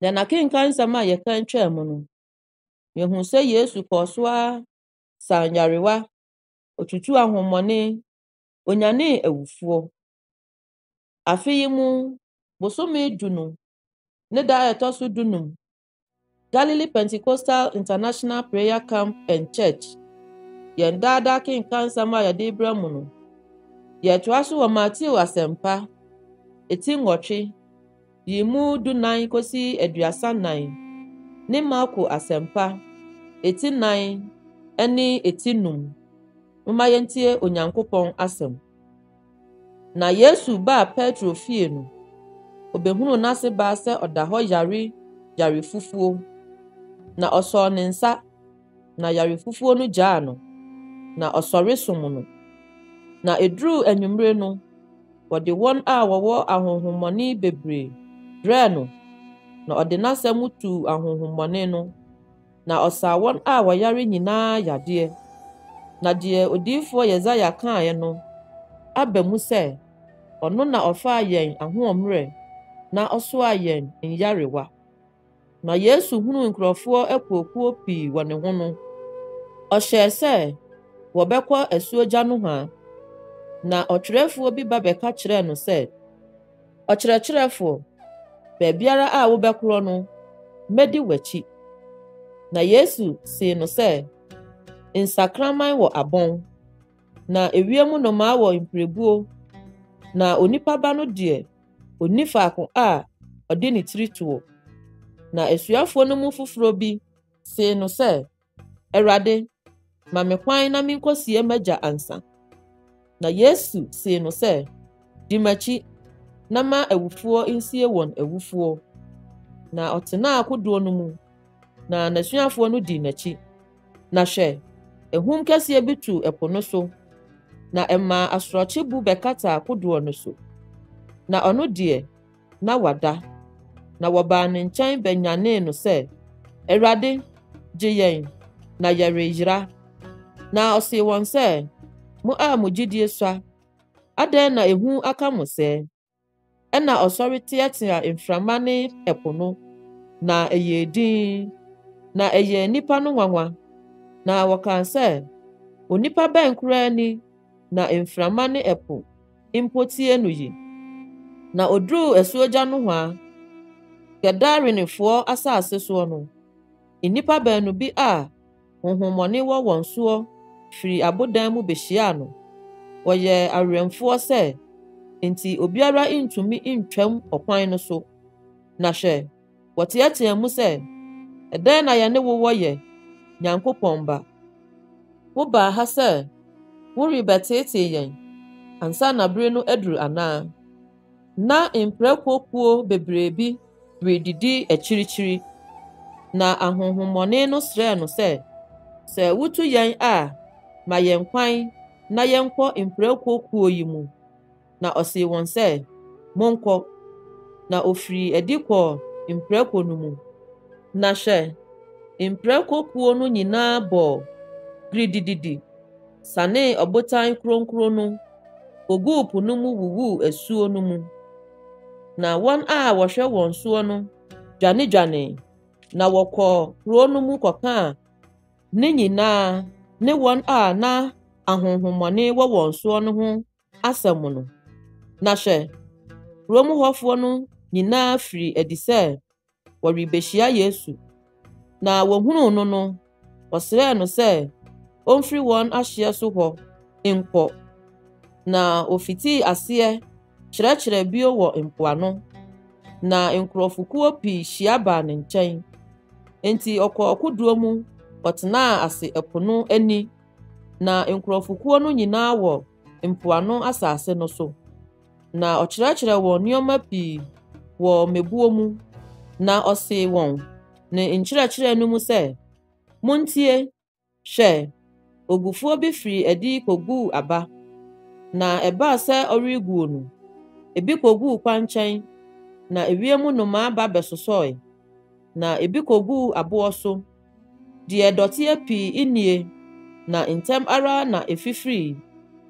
Na nakenkan nsɛm a yɛkan twaa mu no, yɛhu sɛ Yesu kɔɔ so a sa nyarewa, otutu ahonhommɔne, onyanee awufoɔ. Afe yi mu, bosome du no, ne da a ɛtɔ so dunum, Galilee Pentecostal International Prayer Camp and Church, yɛn daadaa kenkan nsɛm a yɛde brɛ mu no, yɛtoa so wɔ Mateo asɛmpa, eti nwɔtwe, yi mu 14 kosi 34, ne Marko asɛmpa, eti 9 ɛne eti 5. Momma yɛntie Onyankopɔn asɛm. Na Yesu baa Petro fie no, obehunu n'ase baa sɛ ɔda hɔ yare fufuo, na ɔsɔɔ ne nsa, na yare fufuo no gyaa no, na ɔsɔre som no. Na eduruu anwummere no, wɔde wɔn a wɔwɔ ahonhommɔne bebree brɛɛ no, na ɔde n'asɛm tuu ahonhommɔne no, na ɔsaa wɔn a wɔyare nyinaa yadeɛ. Na deɛ odiyifoɔ Yesaia kaeɛ no aba mu sɛ, ɔno na ɔfaa yɛn ahoɔmmerɛ na ɔsoaa yɛn nyarewa. Na Yesu hunu nkurɔfoɔ akuokuo pii wɔ ne ho no, ɔhyɛɛ sɛ wɔbɛkɔ asuogya nohɔ, na ɔtwerɛfoɔ bi ba bɛka kyerɛɛ no sɛ, “Ɔkyerɛkyerɛfo, baabiara a wobɛkorɔ no, medi w'akyi.” Na Yesu see no sɛ, nsakraman wɔ abɔn, na ewiem nnomaa wɔ mpirebuo, na Onipa Ba no deɛ, onni faako a ɔde ne tiri toɔ. Na asuafoɔ no mu foforo bi see no sɛ, “Awurade, ma me kwan na minkosie m'agya ansa.” Na Yesu see no sɛ, “Di m'akyi, na ma awufoɔ nsie wɔn awufoɔ.” Na ɔtenaa kodoɔ no mu, na n'asuafoɔ no dii n'akyi. Na hwɛ, ahum kɛseɛ bi tu ɛpo no so, na ɛmaa asorɔkye bu bɛkataa kodoɔ no so. Na ɔno deɛ, na wada. Na wɔbaa ne nkyɛn bɛnyanee no sɛ, “Awurade, gye yɛn, na yɛreyera.” Na ɔsee wɔn sɛ, “Mo a mo gyidie sua, adɛn na ehu aka mo sɛɛ?” Ɛna ɔsɔre teɛteɛ mframa ne ɛpo no, na ɛyɛɛ dinn, na ɛyɛɛ nnipa no nwanwa. Na wɔkaa sɛ, “Onipa bɛn koraa ni na mframa ne ɛpo mpo tie no yi?” Na oduruu asuogya nohɔ, Gadarenefoɔ asase so no, nnipa baanu bi a honhommɔne wɔ wɔn so firi abodan mu behyiaa no. Wɔyɛɛ awɛmfoɔ sɛ, enti obiara ntumi ntwam ɔkwan no so. Na hwɛ, wɔteɛteɛ mu sɛ, “Ɛdɛn na yɛne wo wɔ yɛ, Nyankopɔn Ba? Wobaa ha sɛ worebɛteetee yɛn ansa na bere no aduru anaa?” Na mprakokuo bebree bi redidi akyirikyiri. Na ahonhommɔne no srɛɛ no sɛ, “Sɛ wutu yɛn a, ma yɛn kwan na yɛnkɔ mprakokuo yi mu.” Na ɔsee wɔn sɛ, “Monkɔ.” Na ofiri adi kɔɔ mprako no mu. Na hwɛ, mprakokuo no nyinaa bɔɔ giridididi, sanee ɔbotan kronkron no, koguu po no mu wuwuu asuo no mu. Na wɔn a wɔhwɛ wɔn soɔ no dwanedwanee, na wɔkɔɔ kurow no mu kɔkaa ne nyinaa ne wɔn a na ahonhommɔne wɔ wɔn soɔ no ho asɛm no. Na hwɛ, kurom hɔfoɔ no nyinaa firi adi sɛ wɔrebehyia Yesu. Na wohuu no no, wɔsrɛɛ no sɛ omfiri wɔn ahyeɛ so hɔ nkɔ. Na ofitii aseɛ kyerɛkyerɛ bio wɔ mpoano, na nkurɔfokuo pii hyia baa ne nkyɛn. Enti ɔkɔɔ kodoɔ mu kɔtenaa ase ɛpo no ani, na nkurɔfokuo no nyinaa wɔ mpoano asase no so. Na ɔkyerɛkyerɛ wɔn nneɛma pii wɔ mmebuo mu, na ɔsee wɔn ne nkyerɛkyerɛ no mu sɛ, “Muntie, hwɛ, ogufoɔ bi firi adi koguu aba.” Na ɛbaa sɛ ɔreguo no, ebi koguu kwankyɛn, na ewiem nnomaa ba bɛsosɔe, na ebi koguu aboɔ so, deɛ dɔteɛ pii nnie, na ntɛm ara na efifiri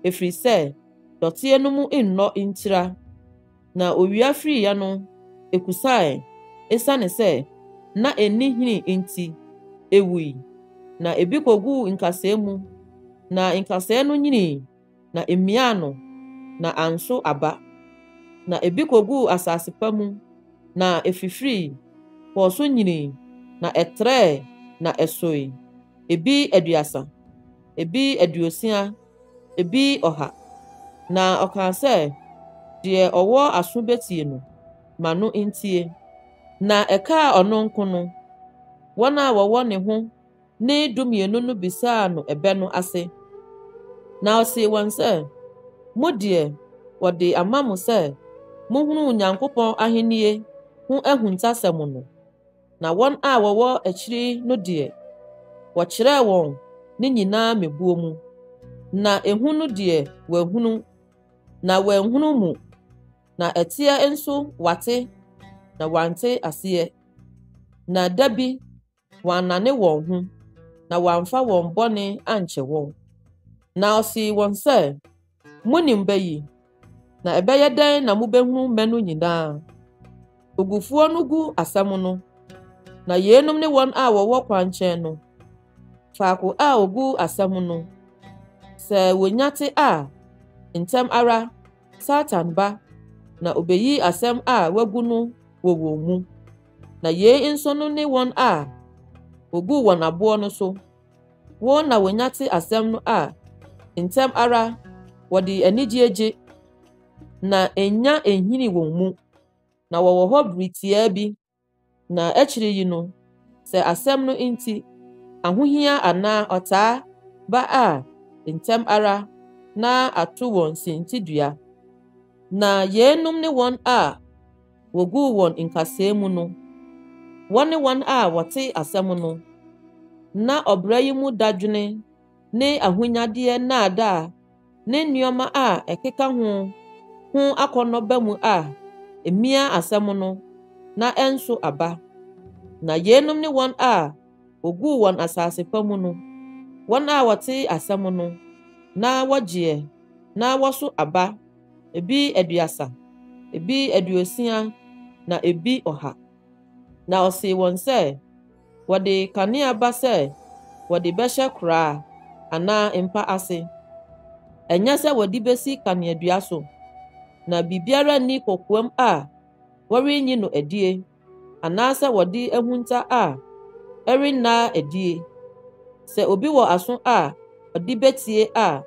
sɛ dɔteɛ no mu nnɔ ntira. Na owia firiya no, ekusae, esane sɛ na eni hini enti ewui, na ebi kogu nkasɛɛ mu, na nkasɛɛ no nyini, na emia no, na anso aba. Na ebi kogu asase pa mu, na efifiri kɔɔ so nyini, na ɛtrɛɛ, na ɛsoe, ebi 30, ebi 60, ebi 100. Na ɔkaa sɛ, deɛ ɔwɔ aso betie no, ma no ntie. Na ɛkaa ɔno nko no, wɔn a wɔwɔ ne ho ne 12 no bisaa no ɛbɛ no ase. Na ɔsee wɔn sɛ, mo deɛ, wɔde ama mo sɛ mohunu Onyankopɔn ahennie ho ahuntasɛm no. Na wɔn a wɔwɔ akyiri no deɛ, wɔkyerɛɛ wɔn ne nyinaa mmebuo mu. Na ehu no deɛ wɔahunu, na wɔanhunu mu. Na ɛteɛ nso wate, na wɔante aseɛ. Na da bi wɔannane wɔn ho, na wɔamfa wɔn bɔne ankyɛ wɔn. Na ɔsee wɔn sɛ, monim ba yi, na ɛbɛyɛ dɛn na mubehunu mmɛ no nyinaa. Ogufoɔ no gu asɛm no, na yeinom ne wɔn a wɔwɔ kwankyɛn no. Faako a ogu asɛm no, sɛ wonya te a, ntɛm ara Satan ba, na obeyi asɛm a wagu no wɔ wɔn mu. Na yei nso no ne wɔn a ogu wɔn aboɔ no so. Wɔn na wonya te asɛm no a, ntɛm ara wɔde anigye gye, na enya enhini wɔn mu, na wɔwɔ hɔ bere tiaa bi. Na akyiri yi no, sɛ asɛm no nti, ahohia anaa ɔtaa ba a, ntɛm ara na ato wɔn sintidua. Na yeinom ne wɔn a wogu wɔn nkasɛɛ mu no. Wɔne wɔn a wɔte asɛm no, na ɔbra yi mu dadwene ne ahonyadeɛ nnaadaa ne nneɛma a ɛkeka ho akɔnnɔ ba mu a emia asɛm no, na ɛnso aba. Na yeinom ne wɔn a wogu wɔn asase pa mu no. Wɔn a wɔte asɛm no, na wɔgyeɛ, na wɔso aba, ebi 30, ebi 60, na ebi 100. Na ɔsee wɔn sɛ, wɔde kanea ba sɛ wɔde bɛhyɛ koraa anaa mpa ase. Ɛnyɛ sɛ wɔde besi kaneadua so, na biribiara nni kokoam a wɔrenyi no adie, anaasɛ wɔde ahunta a ɛrenna adie. Sɛ obi wɔ aso a ɔde betie a,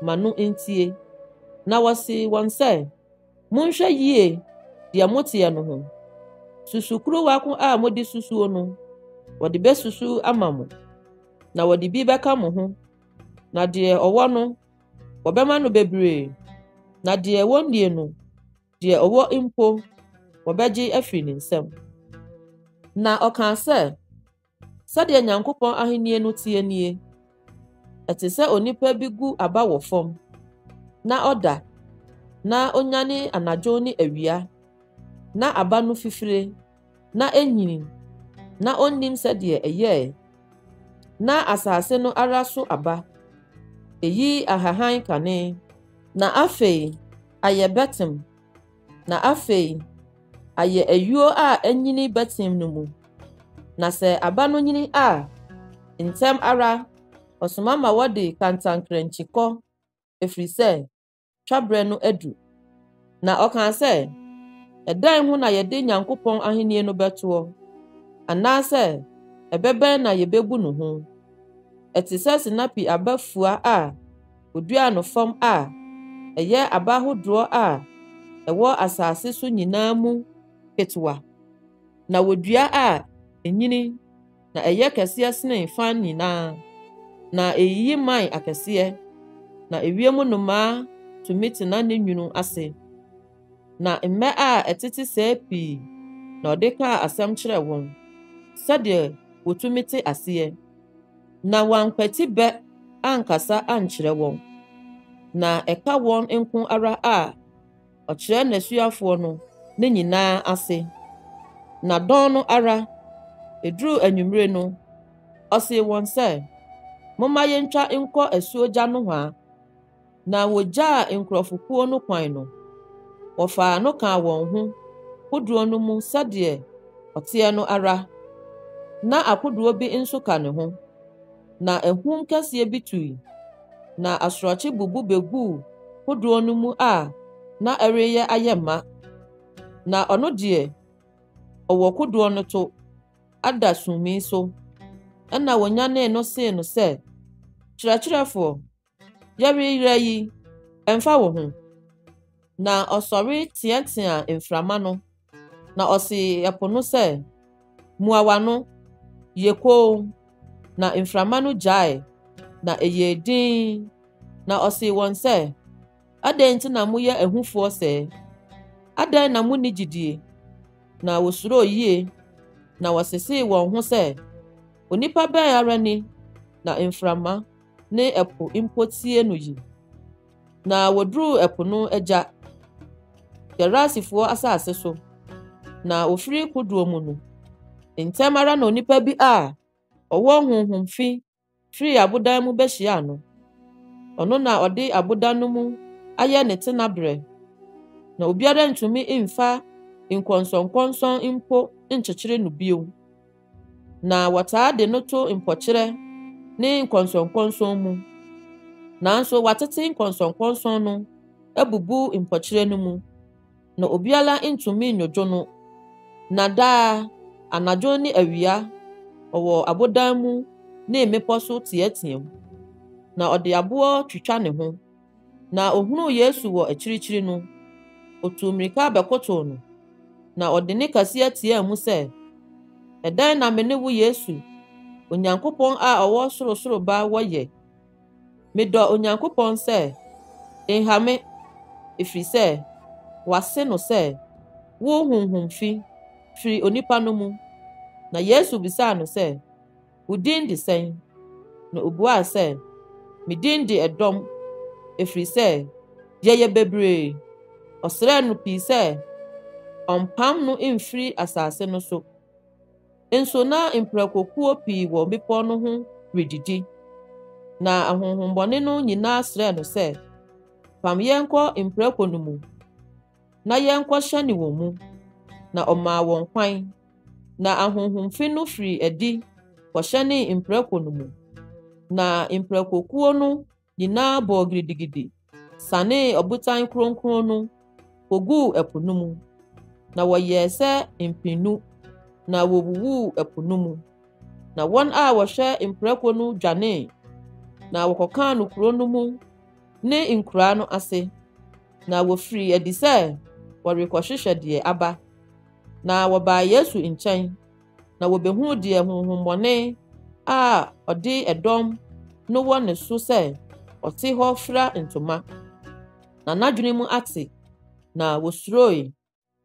ma no ntie. Na wɔsee wɔn sɛ, monhwɛ yie deɛ moteɛ no ho. Susukuruwa ko a mode susuo no, wɔde besusu ama mo, na wɔde bi bɛka mo ho. Na deɛ ɔwɔ no, wɔbɛma no bebree, na deɛ wɔnnie no, deɛ ɔwɔ mpo, wɔbɛgye afiri ne nsam. Na ɔkaa sɛ, sɛdeɛ Nyankopɔn ahennie no tie nie. Ɛte sɛ onipa bi gu aba wɔ fam, na ɔda, na onyane anadwo ne awia, na aba no fifire, na enyini, na onnim sɛdeɛ ɛyɛɛ. Na asase no ara so aba, eyi ahahan kane, na afei ayɛ bɛtem, na afei ayɛ ayuo a anyini bɛtem no mu. Na sɛ aba no nyini a, ntɛm ara ɔsoma ma wɔde kantankrankyi kɔ, efiri sɛ twaberɛ no adu. Na ɔkaa sɛ, ɛdɛn ho na yɛde Nyankopɔn ahennie no bɛtoɔ, anaasɛ ɛbɛbɛn na yɛbebu no ho. Ɛte sɛ sinapi aba fua a odua no fam a ɛyɛ aba ahodoɔ a ɛwɔ asase so nyinaa mu ketewa. Na wodua a enyini, na ɛyɛ kɛseɛ sene fan nyinaa, na eyiyi man akɛseɛ, na ewiem nnomaa tumi tena ne nwunu ase. Na mmɛ a ɛtete sɛɛ pii, na ɔde kaa asɛm kyerɛ wɔn, sɛdeɛ wotumi te aseɛ. Na wankwati bɛ ankasa ankyerɛ wɔn. Na ɛka wɔn nko ara a ɔkyerɛ n'asuafoɔ no ne nyinaa ase. Na dɔn no ara, eduru anwummere no, ɔsee wɔn sɛ, momma yɛntwa nkɔ asuogya nohwaa. Na wogyaa nkurɔfokuo no kwan no, wɔfaa no kaa wɔn ho kodoɔ no mu sɛdeɛ ɔteɛ no ara na akodoɔ bi nso ka ne ho na ahum kɛseɛ bi tui na asorɔkye bubu beguu kodoɔ no mu a na ɛreyɛ ayɛ ma na ɔno deɛ ɔwɔ kodoɔ no to ada sumii so ɛna wɔnyanee no see no sɛ, kyerɛkyerɛfo, yɛreyɛ yi ɛmfa wo ho. Na ɔsɔre teɛteɛ mframa no na ɔse ɛpo no sɛ, mua w'ano, yɛ komm. Na mframa no gyae na ɛyɛɛ dinn. Na ɔse wɔn sɛ, adɛn nti na moyɛ ahufoɔ sɛɛ? Adɛn na munni gyidie? Na wosuroo yie na wɔsesee wɔn ho sɛ, onipa bɛn ara ni na mframa ne ɛpo mpo tie no yi. Na woduruu ɛpo no agya, Gerasifoɔ asase so, na ofiri kodoɔ mu no, ntɛm ara na onipa bi a ɔwɔ honhom fi firi abodan mu bɛhyiaa no. Ɔno na ɔde aboda no mu ayɛ ne tenaberɛ, na obiara ntumi mfa nkɔnsɔnkɔnsɔn mpo nkyekyere no bio. Na wɔtaa de no to mpɔkyerɛ ne nkɔnsɔnkɔnsɔn mu, nanso wɔatete nkɔnsɔnkɔnsɔn no abubu mpɔkyerɛ no mu, na obiara ntumi nnwodwo no. Na daa anadwo ne awia ɔwɔ abodan mu ne mmepɔ so teɛteɛm, na ɔde aboɔ twitwa ne ho. Na ohunuu Yesu wɔ akyirikyiri no, otuu mmirika bɛkotow no, na ɔde ne kɛseɛ teɛɛ mu sɛ, ɛdɛn na me ne wo Yesu, Onyankopɔn a ɔwɔ sorosoro ba wɔyɛ? Medɔ Onyankopɔn sɛ, nha me, ɛfiri sɛ, wɔase no sɛ, wo honhom fi firi onipa no mu. Na Yesu bisaa no sɛ, wo din de sɛn? Na obuaa sɛ, me din de ɛdɔm, ɛfiri sɛ, yɛyɛ bebree. Ɔsrɛɛ no pii sɛ ɔmpam no mfiri asase no so. Nso na mprakokuo pii wɔ bepɔw no ho redidi. Na ahonhommɔne no nyinaa srɛɛ no sɛ, pam yɛnkɔ mprako no mu, na yɛnkɔhyɛne wɔn mu. Na ɔmaa wɔn kwan. Na ahonhomfi no firi adi kɔhyɛnee mprako no mu. Na mprakokuo no nyinaa bɔɔ gidigidi, sanee ɔbotan kronkron no, koguu ɛpo no mu. Na wɔyɛɛ sɛ mpenu, na wowuwuu ɛpo no mu. Na wɔn a wɔhwɛ mprako no dwanee, na wɔkɔkaa no kurow no mu ne nkuraa no ase. Na wofiri adi sɛ wɔrekɔhwehwɛ deɛ aba. Na wɔbaa Yesu nkyɛn, na wobehuu deɛ honhommɔne a ɔde ɛdɔm no wɔ ne so sɛ ɔte hɔ fira ntoma. Na n'adwene mu ate, na wosurooe.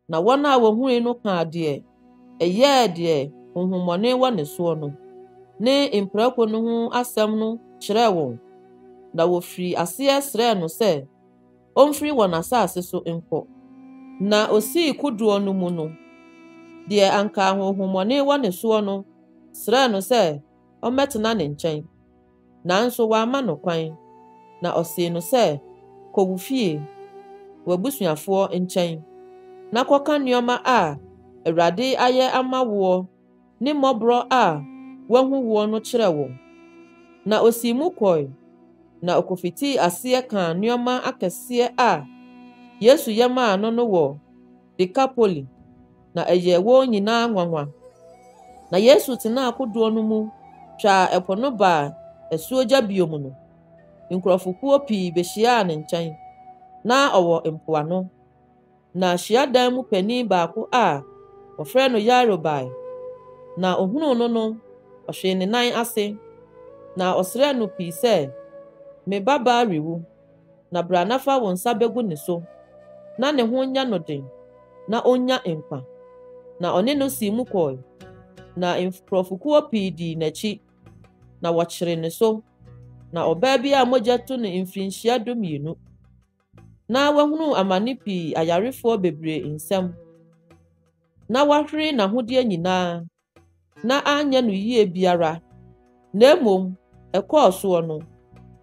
Na wɔn a wohui no kaa deɛ ɛyɛɛ deɛ honhommɔne wɔ ne soɔ no, ne mprako no ho asɛm no kyerɛɛ wɔn. Na wofiri aseɛ srɛɛ no sɛ ɔmfiri wɔn asase so nkɔ. Na osii kodoɔ no mu no, deɛ anka honhommɔne wɔ ne soɔ no srɛɛ no sɛ ɔmmɛtena ne nkyɛn. Nanso wamma no kwan. Na ɔsee no sɛ, kɔ wo fie, w'abusuafoɔ nkyɛn, na kɔka nneɛma a Awurade ayɛ ama woɔ ne mmɔborɔ a wahu woɔ no kyerɛ wɔn. Na osii mu kɔe, na okofitii aseɛ kaa nneɛma akɛseɛ a Yesu yɛ maa no wɔ Dekapoli, na ɛyɛɛ wɔn nyinaa nwanwa. Na Yesu tenaa kodoɔ no mu twaa ɛpo no baa asuogya bio mu no, nkurɔfokuo pii behyiaa ne nkyɛn. Na ɔwɔ mpoano. Na hyiadan mu panyin baako a wɔfrɛ no Yairo bae. Na ohunuu no no, ɔhwee ne nan ase, na ɔsrɛɛ no pii sɛ, me babaa rewu, na bra na fa wo nsa begu ne so, na ne ho nyɛ no den, na onya nkwa. Na ɔne no sii mu kɔe. Na nkurɔfokuo pii dii n'akyi, na wɔkyeree ne so. Na ɔbaa bi a mogya tu no mfirinhyia 12, na wahunu amane pii ayarefoɔ bebree nsɛm, na wahwere n'ahodeɛ nyinaa, na anyɛ no yie biara. Na mmom, ɛkɔɔ soɔ no,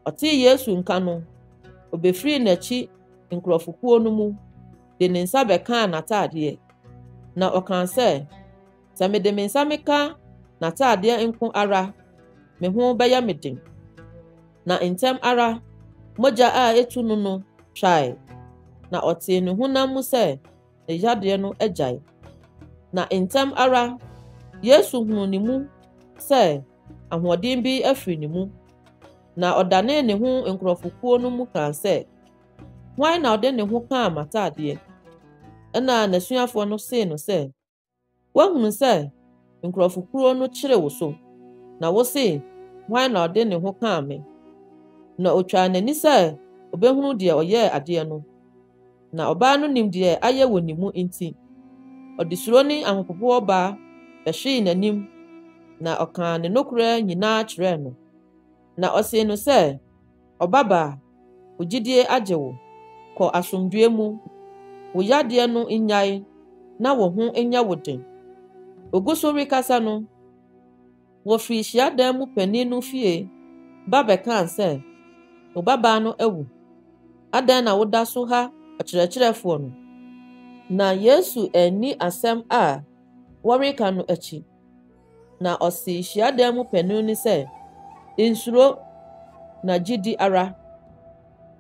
ɔtee Yesu nka no, obefiri n'akyi nkurɔfokuo no mu, de ne nsa bɛkaa n'ataadeɛ. Na ɔkaa sɛ, Sɛ mede me nsa meka n'ataadeɛ nko ara, me ho bɛyɛ me den. Na ntɛm ara, mogya a etu no twae, na ɔtee ne honam mu sɛ ne yadeɛ no agyae. Na ntɛm ara, Yesu huu ne mu sɛ ahoɔden bi afiri ne mu, na ɔdanee ne ho nkurɔfokuo no mu kaa sɛ, “Hwan na ɔde ne ho kaa m'ataadeɛ?” Ɛna n'asuafoɔ no see no sɛ, “Woahunu sɛ nkurɔfokuo no kyere wo so, na wo se, ‘Hwan na ɔde ne ho kaa me?’ ” Na otwaa n'ani sɛ obehunu deɛ ɔyɛɛ adeɛ no. Na ɔbaa no nim deɛ ayɛ wɔ ne mu nti, ɔde suro ne ahopopoɔ baa bɛhwee n'anim, na ɔkaa ne nokorɛ nyinaa kyerɛɛ no. Na ɔsee no sɛ, “Ɔbabaa, wo gyidie agye wo. Kɔ asomdwoe mu. Wo yadeɛ no nnyae, na wo ho nyɛ wo den.” Ogu so rekasa no, wofiri hyiadan mu panyin no fie ba bɛkaa sɛ, “Wo babaa no awu. Adɛn na woda so ha akyerɛkyerɛfoɔ no?” Na Yesu anni asɛm a wɔreka no akyi, na ɔsee hyiadan mu panyin no sɛ, “Nsuro, na gyidi ara.”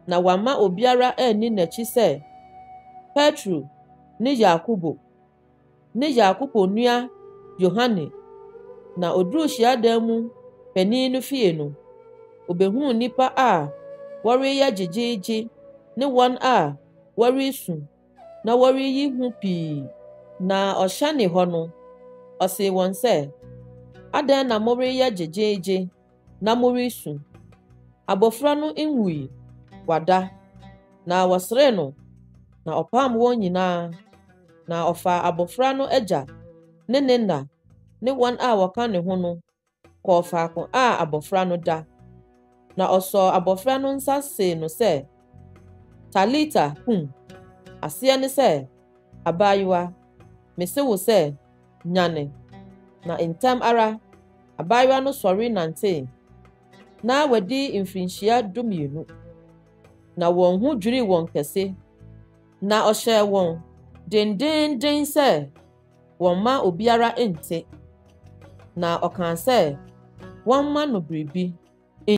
Na wamma obiara anni n'akyi sɛ Petro ne Yakobo ne Yakobo nua Yohane. Na oduruu hyiadan mu panyin no fie no, obehuu nnipa a wɔreyɛ gyegyeegye ne wɔn a wɔresu na wɔreyi hu pii. Na ɔhyɛne hɔ no, ɔsee wɔn sɛ, “Adɛn na moreyɛ gyegyeegye na moresu? Abofra no nwui, wada.” Na wɔseree no, na ɔpam wɔn nyinaa, na ɔfaa abofra no agya ne ne na ne wɔn a wɔka ne ho no kɔɔ faako a abofra no da. Na ɔsɔɔ abofra no nsa see no sɛ, “Talita kum,” aseɛ ne sɛ, “Abaayewa, mise wo sɛ, nyane.” Na ntɛm ara, abaayewa no sɔre nantee. Na wadi mfirinhyia 12, na wɔn ho dwirii wɔn kɛse. Na ɔhyɛɛ wɔn dendeenden sɛ wɔmma obiara nte. Na ɔkaa sɛ wɔmma no biribi.